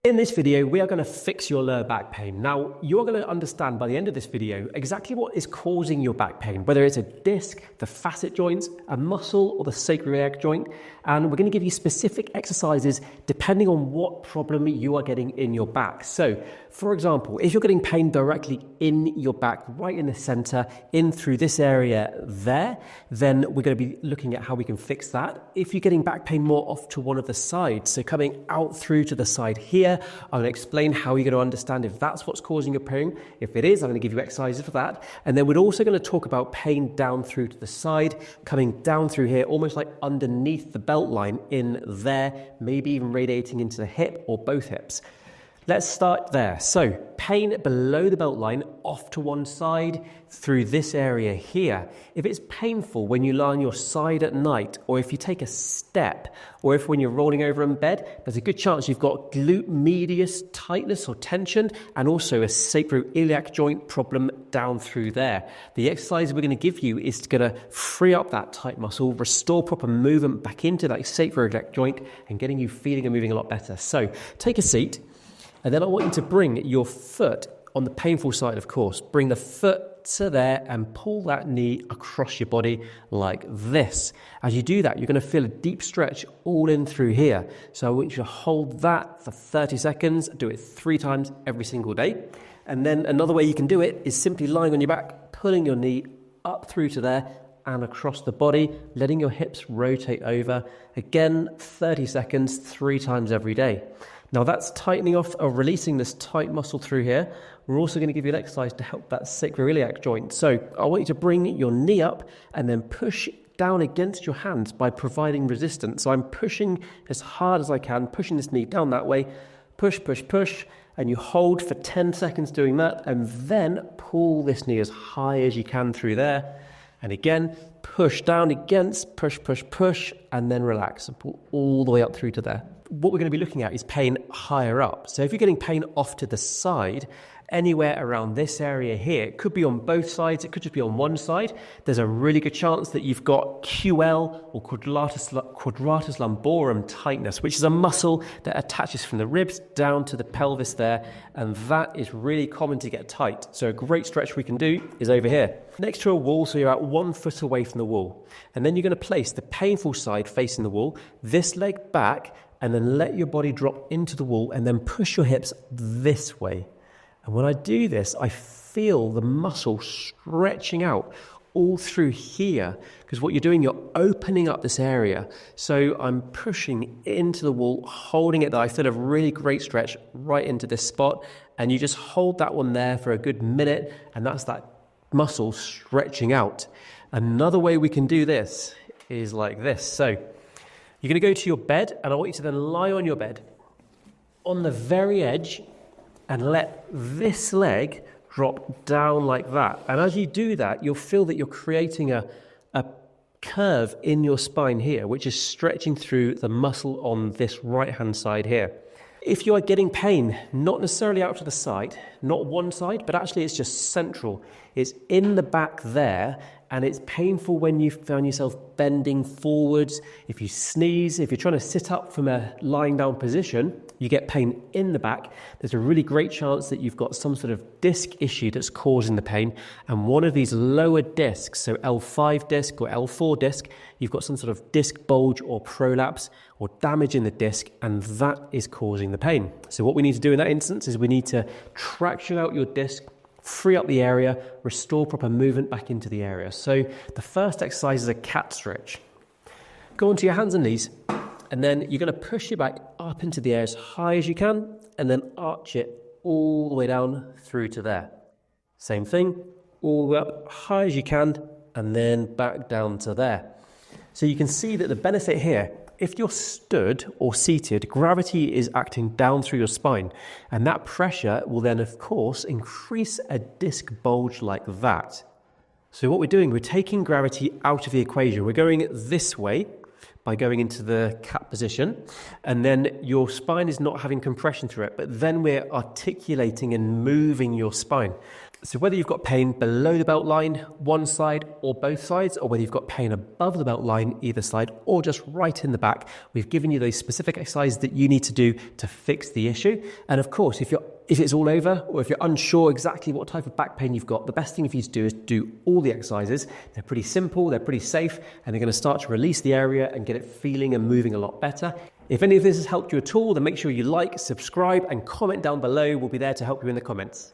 In this video, we are going to fix your lower back pain. Now, you're going to understand by the end of this video exactly what is causing your back pain, whether it's a disc, the facet joints, a muscle, or the sacroiliac joint. And we're going to give you specific exercises depending on what problem you are getting in your back. So, for example, if you're getting pain directly in your back, right in the center, in through this area there, then we're going to be looking at how we can fix that. If you're getting back pain more off to one of the sides, so coming out through to the side here, I'm going to explain how you're going to understand if that's what's causing your pain. If it is, I'm going to give you exercises for that. And then we're also going to talk about pain down through to the side, coming down through here, almost like underneath the belt line in there, maybe even radiating into the hip or both hips. Let's start there. So pain below the belt line, off to one side through this area here. If it's painful when you lie on your side at night, or if you take a step, or if when you're rolling over in bed, there's a good chance you've got glute medius tightness or tension, and also a sacroiliac joint problem down through there. The exercise we're going to give you is going to free up that tight muscle, restore proper movement back into that sacroiliac joint, and getting you feeling and moving a lot better. So take a seat. And then I want you to bring your foot on the painful side, of course. Bring the foot to there and pull that knee across your body like this. As you do that, you're going to feel a deep stretch all in through here. So I want you to hold that for 30 seconds. Do it 3 times every single day. And then another way you can do it is simply lying on your back, pulling your knee up through to there and across the body, letting your hips rotate over. Again, 30 seconds, 3 times every day. Now that's tightening off or releasing this tight muscle through here. We're also going to give you an exercise to help that sacroiliac joint. So I want you to bring your knee up and then push down against your hands by providing resistance. So I'm pushing as hard as I can, pushing this knee down that way. Push, push, push. And you hold for 10 seconds doing that. And then pull this knee as high as you can through there. And again, push down against, push, push, push, and then relax and pull all the way up through to there. What we're going to be looking at is pain higher up. So if you're getting pain off to the side, anywhere around this area here, it could be on both sides, it could just be on one side, there's a really good chance that you've got QL or quadratus lumborum tightness, which is a muscle that attaches from the ribs down to the pelvis there, and that is really common to get tight. So a great stretch we can do is over here, next to a wall, so you're about 1 foot away from the wall. And then you're going to place the painful side facing the wall, this leg back, and then let your body drop into the wall and then push your hips this way. And when I do this, I feel the muscle stretching out all through here, because what you're doing, you're opening up this area. So I'm pushing into the wall, holding it there. I feel a really great stretch right into this spot. And you just hold that one there for a good minute, and that's that muscle stretching out. Another way we can do this is like this. So you're going to go to your bed, and I want you to then lie on your bed on the very edge and let this leg drop down like that. And as you do that, you'll feel that you're creating a curve in your spine here, which is stretching through the muscle on this right-hand side here. If you are getting pain, not necessarily out to the side, not one side, but actually it's just central. It's in the back there, and it's painful when you find yourself bending forwards. If you sneeze, if you're trying to sit up from a lying down position, you get pain in the back. There's a really great chance that you've got some sort of disc issue that's causing the pain. And one of these lower discs, so L5 disc or L4 disc, you've got some sort of disc bulge or prolapse or damage in the disc, and that is causing the pain. So what we need to do in that instance is we need to traction out your disc, free up the area, restore proper movement back into the area. So the first exercise is a cat stretch. Go onto your hands and knees, and then you're going to push your back up into the air as high as you can, and then arch it all the way down through to there. Same thing, all the way up high as you can, and then back down to there. So you can see that the benefit here, if you're stood or seated, gravity is acting down through your spine, and that pressure will then, of course, increase a disc bulge like that. So what we're doing, we're taking gravity out of the equation. We're going this way by going into the cat position, and then your spine is not having compression through it, but then we're articulating and moving your spine. So whether you've got pain below the belt line, one side or both sides, or whether you've got pain above the belt line, either side, or just right in the back, we've given you those specific exercises that you need to do to fix the issue. And of course, if it's all over, or if you're unsure exactly what type of back pain you've got, the best thing for you to do is do all the exercises. They're pretty simple, they're pretty safe, and they're going to start to release the area and get it feeling and moving a lot better. If any of this has helped you at all, then make sure you like, subscribe, and comment down below. We'll be there to help you in the comments.